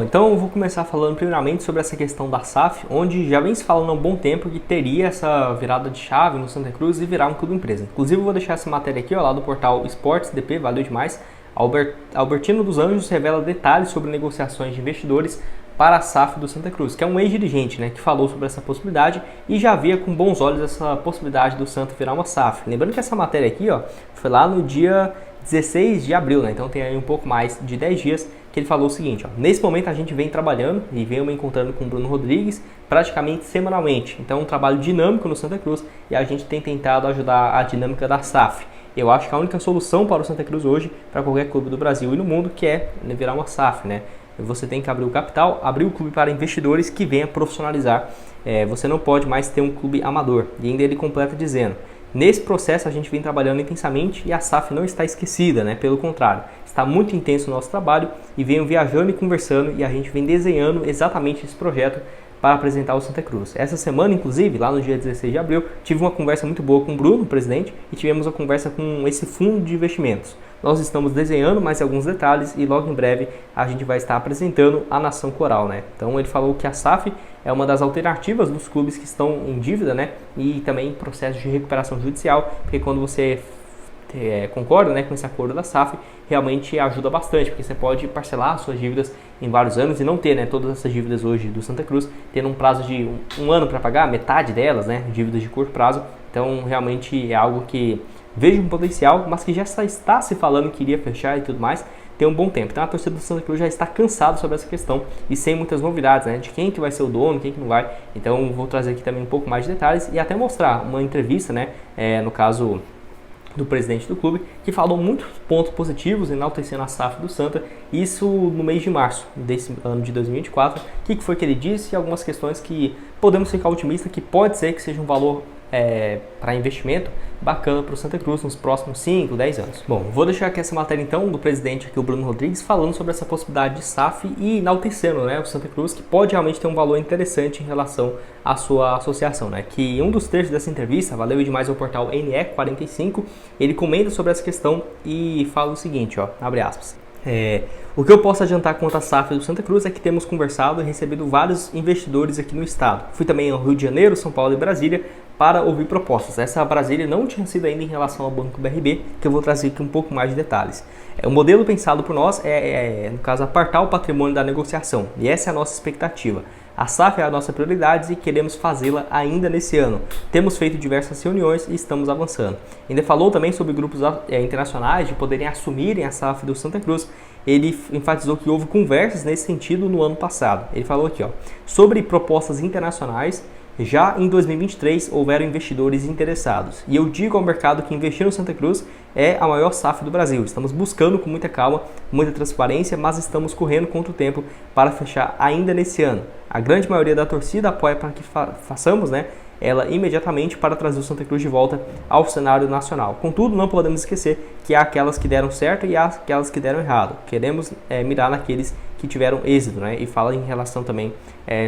Então eu vou começar falando primeiramente sobre essa questão da SAF, onde já vem se falando há um bom tempo que teria essa virada de chave no Santa Cruz e virar um clube empresa. Inclusive eu vou deixar essa matéria aqui, ó, lá do portal Esportes DP, valeu demais. Albertino dos Anjos revela detalhes sobre negociações de investidores para a SAF do Santa Cruz, que é um ex-dirigente, né, que falou sobre essa possibilidade e já via com bons olhos essa possibilidade do Santa virar uma SAF. Lembrando que essa matéria aqui, ó, foi lá no dia 16 de abril, né, então tem aí um pouco mais de 10 dias, que ele falou o seguinte, ó, nesse momento a gente vem trabalhando e vem me encontrando com o Bruno Rodrigues praticamente semanalmente, então é um trabalho dinâmico no Santa Cruz e a gente tem tentado ajudar a dinâmica da SAF. Eu acho que a única solução para o Santa Cruz hoje, para qualquer clube do Brasil e no mundo, que é virar uma SAF, né? Você tem que abrir o capital, abrir o clube para investidores que venham profissionalizar. Você não pode mais ter um clube amador. E ainda ele completa dizendo, nesse processo a gente vem trabalhando intensamente e a SAF não está esquecida, né? Pelo contrário, está muito intenso o nosso trabalho e venho viajando e conversando e a gente vem desenhando exatamente esse projeto para apresentar o Santa Cruz. Essa semana, inclusive, lá no dia 16 de abril, tive uma conversa muito boa com o Bruno, o presidente, e tivemos uma conversa com esse fundo de investimentos. Nós estamos desenhando mais alguns detalhes e logo em breve a gente vai estar apresentando a Nação Coral, né? Então ele falou que a SAF é uma das alternativas dos clubes que estão em dívida, né? E também em processo de recuperação judicial, porque quando você concorda, né, com esse acordo da SAF, realmente ajuda bastante, porque você pode parcelar suas dívidas em vários anos e não ter, né, todas essas dívidas hoje do Santa Cruz, tendo um prazo de um ano para pagar, metade delas, né, dívidas de curto prazo. Então realmente é algo que vejo um potencial, mas que já está se falando que iria fechar e tudo mais, tem um bom tempo. Então a torcida do Santa Cruz já está cansada sobre essa questão e sem muitas novidades, né, de quem que vai ser o dono, quem que não vai. Então vou trazer aqui também um pouco mais de detalhes e até mostrar uma entrevista, né, no caso do presidente do clube, que falou muitos pontos positivos enaltecendo a SAF do Santa, isso no mês de março desse ano de 2024. O que foi que ele disse e algumas questões que podemos ficar otimistas que pode ser que seja um valor para investimento bacana para o Santa Cruz nos próximos 5, 10 anos. Bom, vou deixar aqui essa matéria então do presidente aqui, o Bruno Rodrigues, falando sobre essa possibilidade de SAF e enaltecendo, né, o Santa Cruz, que pode realmente ter um valor interessante em relação à sua associação, né, que um dos trechos dessa entrevista, valeu demais ao portal NE45, ele comenta sobre essa questão e fala o seguinte, ó, abre aspas. O que eu posso adiantar quanto à SAF do Santa Cruz é que temos conversado e recebido vários investidores aqui no estado. Fui também ao Rio de Janeiro, São Paulo e Brasília para ouvir propostas. Essa Brasília não tinha sido ainda em relação ao Banco BRB, que eu vou trazer aqui um pouco mais de detalhes. O modelo pensado por nós no caso, apartar o patrimônio da negociação, e essa é a nossa expectativa. A SAF é a nossa prioridade e queremos fazê-la ainda nesse ano. Temos feito diversas reuniões e estamos avançando. Ainda falou também sobre grupos internacionais de poderem assumirem a SAF do Santa Cruz. Ele enfatizou que houve conversas nesse sentido no ano passado. Ele falou aqui, ó, sobre propostas internacionais. Já em 2023 houveram investidores interessados e eu digo ao mercado que investir no Santa Cruz é a maior SAF do Brasil. Estamos buscando com muita calma, muita transparência, mas estamos correndo contra o tempo para fechar ainda nesse ano. A grande maioria da torcida apoia para que façamos, né, ela imediatamente para trazer o Santa Cruz de volta ao cenário nacional. Contudo, não podemos esquecer que há aquelas que deram certo e há aquelas que deram errado. Queremos mirar naqueles que tiveram êxito, né? E fala em relação também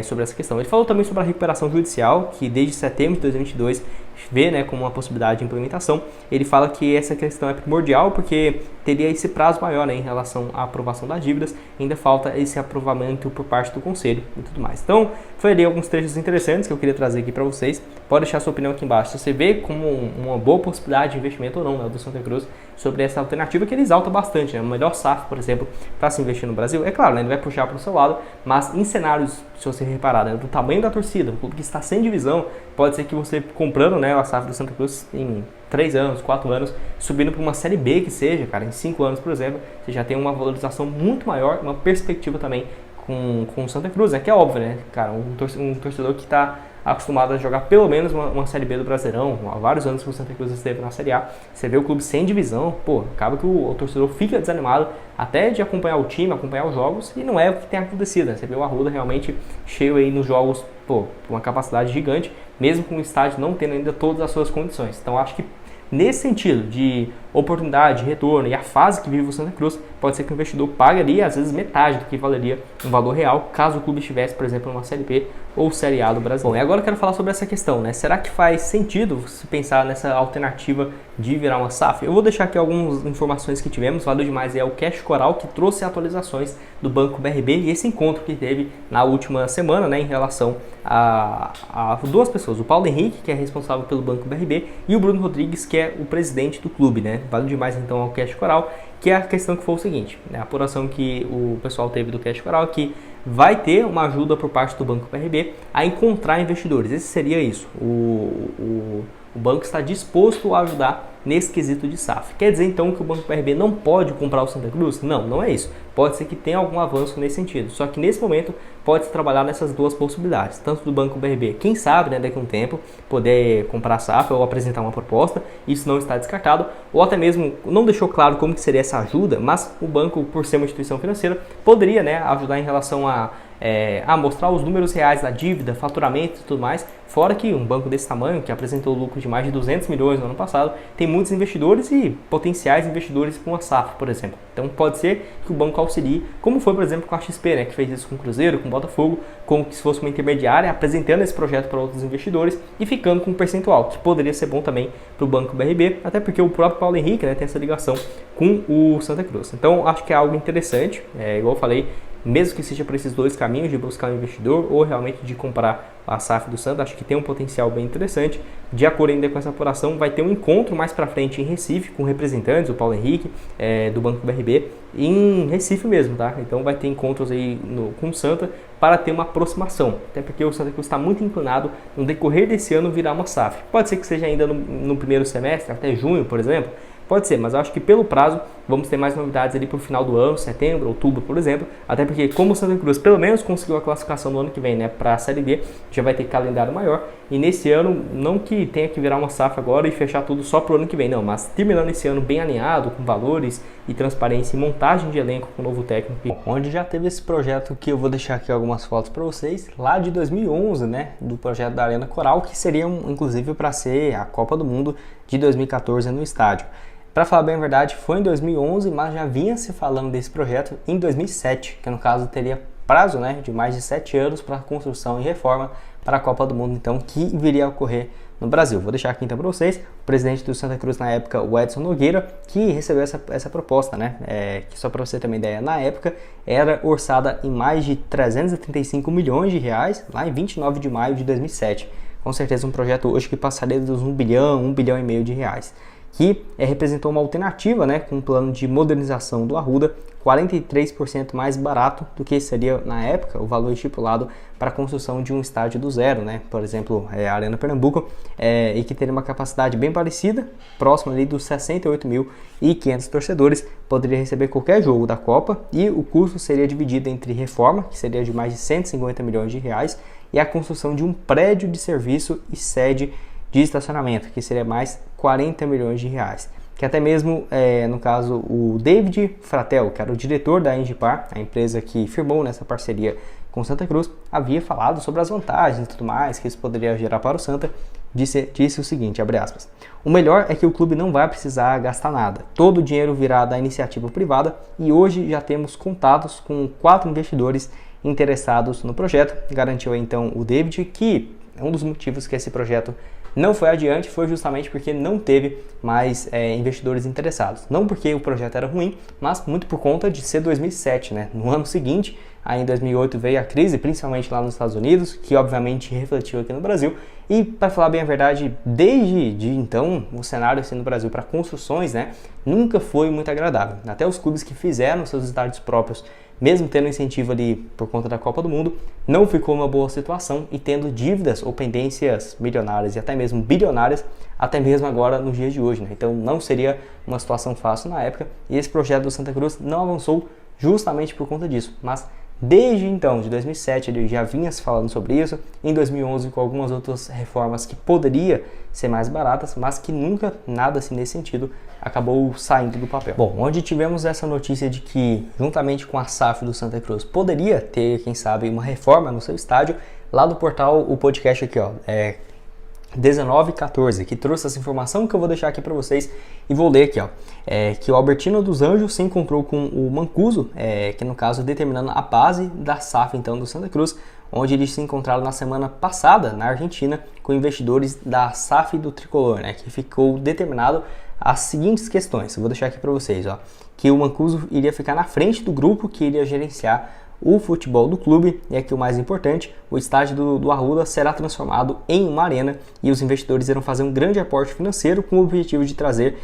sobre essa questão. Ele falou também sobre a recuperação judicial, que desde setembro de 2022 vê, né, como uma possibilidade de implementação. Ele fala que essa questão é primordial porque teria esse prazo maior, né, em relação à aprovação das dívidas. Ainda falta esse aprovamento por parte do conselho e tudo mais. Então, foi ali alguns trechos interessantes que eu queria trazer aqui para vocês. Pode deixar sua opinião aqui embaixo. Se você vê como uma boa possibilidade de investimento ou não, né, do Santa Cruz sobre essa alternativa que ele exalta bastante, né? O melhor SAF, por exemplo, para se investir no Brasil. É claro, né, ele vai puxar para o seu lado, mas em cenários, se você reparar, né, do tamanho da torcida, um clube que está sem divisão, pode ser que você comprando, né, a SAF do Santa Cruz em 3 anos, 4 anos, subindo para uma Série B que seja, cara, em 5 anos, por exemplo, você já tem uma valorização muito maior, uma perspectiva também com o Santa Cruz, né, que é óbvio, né, cara, um torcedor que está acostumado a jogar pelo menos uma Série B do Brasileirão, há vários anos que o Santa Cruz esteve na Série A, você vê o clube sem divisão, pô, acaba que o torcedor fica desanimado até de acompanhar o time, acompanhar os jogos, e não é o que tem acontecido, né? Você vê o Arruda realmente cheio aí nos jogos, pô, com uma capacidade gigante, mesmo com o estádio não tendo ainda todas as suas condições. Então acho que nesse sentido de oportunidade, retorno e a fase que vive o Santa Cruz, pode ser que o investidor pague ali, às vezes, metade do que valeria um valor real, caso o clube estivesse, por exemplo, numa Série B ou Série A do Brasil. Bom, e agora eu quero falar sobre essa questão, né? Será que faz sentido se pensar nessa alternativa de virar uma SAF? Eu vou deixar aqui algumas informações que tivemos. Valeu demais é o Cash Coral, que trouxe atualizações do Banco BRB e esse encontro que teve na última semana, né, em relação a duas pessoas, o Paulo Henrique, que é responsável pelo Banco BRB, e o Bruno Rodrigues, que é o presidente do clube, né? Valeu demais então ao Cash Coral, que é a questão que foi o seguinte, né? A apuração que o pessoal teve do Cash Coral é que vai ter uma ajuda por parte do Banco BRB a encontrar investidores. Esse seria isso. O banco está disposto a ajudar nesse quesito de SAF. Quer dizer então que o Banco BRB não pode comprar o Santa Cruz? Não, não é isso. Pode ser que tenha algum avanço nesse sentido. Só que nesse momento pode-se trabalhar nessas duas possibilidades. Tanto do Banco BRB, quem sabe, né, daqui a um tempo, poder comprar a SAF ou apresentar uma proposta. Isso não está descartado. Ou até mesmo, não deixou claro como que seria essa ajuda, mas o banco, por ser uma instituição financeira, poderia, né, ajudar em relação a mostrar os números reais da dívida, faturamento e tudo mais. Fora que um banco desse tamanho, que apresentou lucro de mais de 200 milhões no ano passado, tem muitos investidores e potenciais investidores com a SAF, por exemplo. Então pode ser que o banco auxilie, como foi, por exemplo, com a XP, né, que fez isso com o Cruzeiro, com o Botafogo, como se fosse uma intermediária, apresentando esse projeto para outros investidores e ficando com um percentual, que poderia ser bom também para o Banco BRB, até porque o próprio Paulo Henrique, né, tem essa ligação com o Santa Cruz. Então acho que é algo interessante, igual eu falei, mesmo que seja para esses dois caminhos, de buscar um investidor ou realmente de comprar a SAF do Santa, acho que tem um potencial bem interessante. De acordo ainda com essa apuração, vai ter um encontro mais para frente em Recife com representantes, o Paulo Henrique, do Banco BRB, em Recife mesmo, tá? Então vai ter encontros aí com o Santa para ter uma aproximação, até porque o Santa Cruz está muito inclinado no decorrer desse ano virar uma SAF. Pode ser que seja ainda no primeiro semestre, até junho, por exemplo. Pode ser, mas eu acho que pelo prazo vamos ter mais novidades ali para o final do ano, setembro, outubro, por exemplo. Até porque como o Santa Cruz pelo menos conseguiu a classificação no ano que vem, né, para a Série D, já vai ter calendário maior. E nesse ano, não que tenha que virar uma SAF agora e fechar tudo só para o ano que vem, não. Mas terminando esse ano bem alinhado, com valores e transparência e montagem de elenco com o novo técnico. Onde já teve esse projeto que eu vou deixar aqui algumas fotos para vocês, lá de 2011, né, do projeto da Arena Coral, que seria inclusive para ser a Copa do Mundo de 2014 no estádio. Para falar bem a verdade, foi em 2011, mas já vinha se falando desse projeto em 2007, que no caso teria prazo, né, de mais de 7 anos para construção e reforma para a Copa do Mundo, então, que viria a ocorrer no Brasil. Vou deixar aqui então para vocês, o presidente do Santa Cruz na época, o Edson Nogueira, que recebeu essa proposta, né, que só para você ter uma ideia, na época era orçada em mais de 335 milhões de reais, lá em 29 de maio de 2007. Com certeza um projeto hoje que passaria dos 1 bilhão e meio de reais. Que representou uma alternativa, né, com um plano de modernização do Arruda, 43% mais barato do que seria, na época, o valor estipulado para a construção de um estádio do zero, né, por exemplo, a Arena Pernambuco, e que teria uma capacidade bem parecida, próxima ali dos 68.500 torcedores, poderia receber qualquer jogo da Copa, e o custo seria dividido entre reforma, que seria de mais de 150 milhões de reais, e a construção de um prédio de serviço e sede de estacionamento, que seria mais 40 milhões de reais. Que até mesmo, no caso, o David Fratel, que era o diretor da Engipar, a empresa que firmou nessa parceria com Santa Cruz, havia falado sobre as vantagens e tudo mais que isso poderia gerar para o Santa, disse o seguinte, abre aspas, o melhor é que o clube não vai precisar gastar nada, todo o dinheiro virá da iniciativa privada e hoje já temos contatos com 4 investidores interessados no projeto, garantiu então o David que um dos motivos que esse projeto não foi adiante foi justamente porque não teve mais investidores interessados. Não porque o projeto era ruim, mas muito por conta de ser 2007, né? No ano seguinte, aí em 2008 veio a crise, principalmente lá nos Estados Unidos, que obviamente refletiu aqui no Brasil. E para falar bem a verdade, desde então, o cenário assim no Brasil para construções, né, nunca foi muito agradável. Até os clubes que fizeram seus estádios próprios, mesmo tendo incentivo ali por conta da Copa do Mundo, não ficou uma boa situação e tendo dívidas ou pendências milionárias e até mesmo bilionárias, até mesmo agora nos dias de hoje, né? Então não seria uma situação fácil na época e esse projeto do Santa Cruz não avançou justamente por conta disso, mas desde então, de 2007, ele já vinha se falando sobre isso, em 2011 com algumas outras reformas que poderia ser mais baratas, mas que nunca nada assim nesse sentido acabou saindo do papel. Bom, onde tivemos essa notícia de que, juntamente com a SAF do Santa Cruz, poderia ter, quem sabe, uma reforma no seu estádio, lá do portal, o podcast aqui, ó, 1914, que trouxe essa informação que eu vou deixar aqui para vocês e vou ler aqui, ó. Que o Albertino dos Anjos se encontrou com o Mancuso, que no caso determinando a base da SAF então do Santa Cruz, onde eles se encontraram na semana passada na Argentina com investidores da SAF do Tricolor, né, que ficou determinado as seguintes questões. Eu vou deixar aqui para vocês, ó, que o Mancuso iria ficar na frente do grupo que iria gerenciar o futebol do clube, e aqui o mais importante, o estádio do Arruda será transformado em uma arena e os investidores irão fazer um grande aporte financeiro com o objetivo de trazer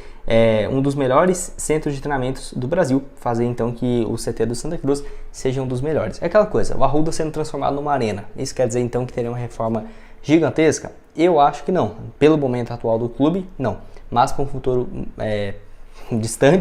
um dos melhores centros de treinamentos do Brasil, fazer então que o CT do Santa Cruz seja um dos melhores. É aquela coisa, o Arruda sendo transformado numa arena, isso quer dizer então que teria uma reforma gigantesca? Eu acho que não, pelo momento atual do clube, não, mas para um futuro distante,